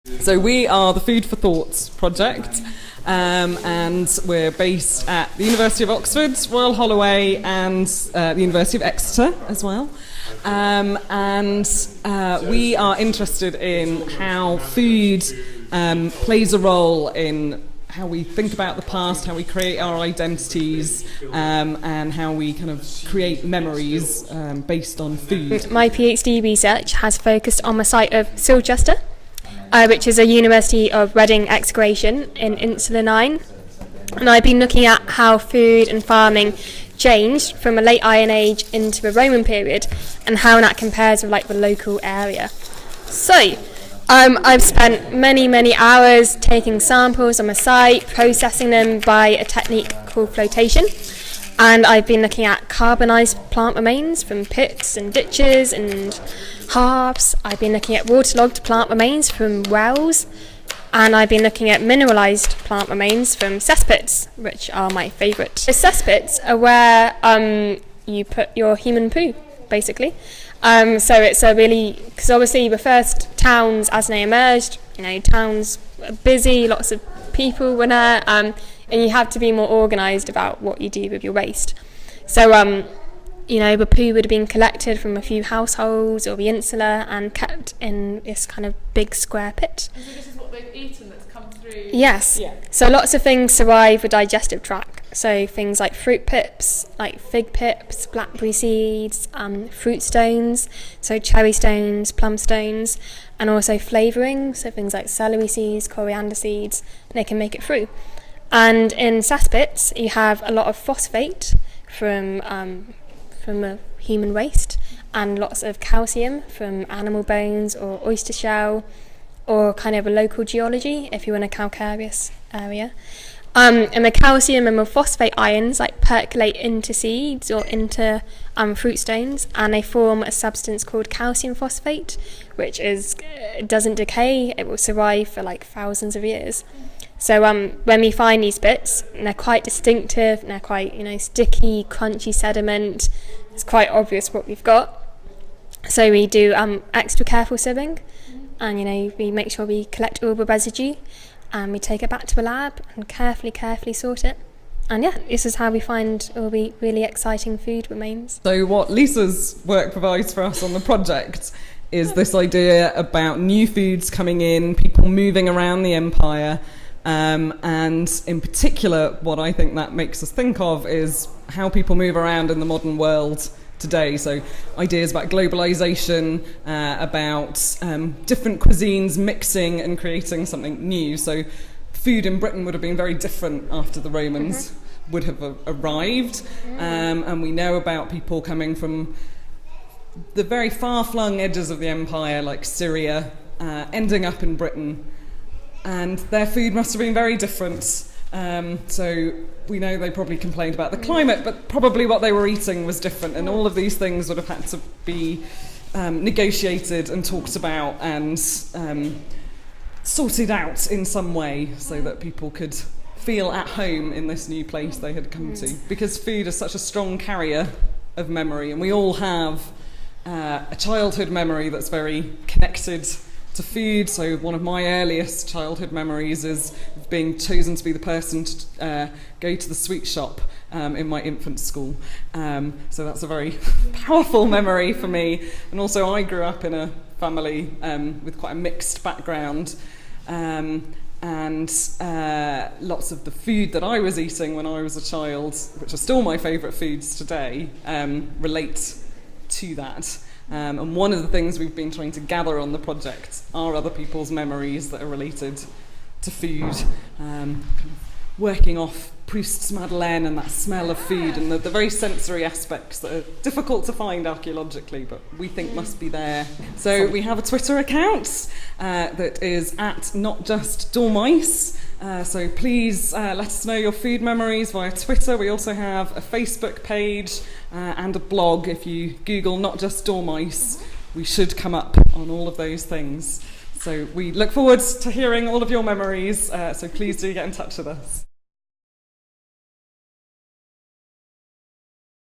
So we are the Food for Thought project, and we're based at the University of Oxford, Royal Holloway, and the University of Exeter as well. We are interested in how food plays a role in how we think about the past, how we create our identities, and how we kind of create memories based on food. My PhD research has focused on the site of Silchester, which is a University of Reading excavation in Insula 9. And I've been looking at how food and farming changed from a late Iron Age into the Roman period and how that compares with the local area. So, I've spent many hours taking samples on the site, processing them by a technique called flotation. And I've been looking at carbonised plant remains from pits and ditches and hearths. I've been looking at waterlogged plant remains from wells. And I've been looking at mineralised plant remains from cesspits, which are my favourite. The cesspits are where you put your human poo, basically. So it's a really, because obviously the first towns as they emerged, towns were busy, lots of people were there, and you have to be more organised about what you do with your waste. So, the poo would have been collected from a few households or the insula and kept in this kind of big square pit. And so this is what they've eaten that's come through? Yes. Yeah. So lots of things survive the digestive tract. So things like fruit pips, like fig pips, blackberry seeds, fruit stones, so cherry stones, plum stones, and also flavouring, so things like celery seeds, coriander seeds, and they can make it through. And in cesspits, you have a lot of phosphate from a human waste, and lots of calcium from animal bones or oyster shell, or kind of a local geology if you're in a calcareous area. And the calcium and the phosphate ions percolate into seeds or into fruit stones, and they form a substance called calcium phosphate, which doesn't decay. It will survive for thousands of years. So when we find these bits, they're quite distinctive, and they're quite sticky, crunchy sediment. It's quite obvious what we've got. So we do extra careful sieving, and we make sure we collect all the residue, and we take it back to the lab and carefully sort it. And this is how we find all the really exciting food remains. So what Lisa's work provides for us on the project is this idea about new foods coming in, people moving around the empire, and in particular what I think that makes us think of is how people move around in the modern world today. So ideas about globalization, about different cuisines mixing and creating something new. So food in Britain would have been very different after the Romans would have arrived, and we know about people coming from the very far-flung edges of the empire, like Syria, ending up in Britain, and their food must have been very different. So we know they probably complained about the climate, but probably what they were eating was different, and all of these things would have had to be negotiated and talked about and sorted out in some way so that people could feel at home in this new place they had come to. Because food is such a strong carrier of memory, and we all have a childhood memory that's very connected to food. So one of my earliest childhood memories is being chosen to be the person to go to the sweet shop in my infant school. So that's a very powerful memory for me. And also I grew up in a family with quite a mixed background, and lots of the food that I was eating when I was a child, which are still my favourite foods today, relate to that. And one of the things we've been trying to gather on the project are other people's memories that are related to food, kind of working off Proust's Madeleine and that smell of food and the very sensory aspects that are difficult to find archaeologically, but we think must be there. So we have a Twitter account that is at NotJustDormice. So please let us know your food memories via Twitter. We also have a Facebook page and a blog. If you Google Not Just Dormice, we should come up on all of those things. So we look forward to hearing all of your memories, so please do get in touch with us.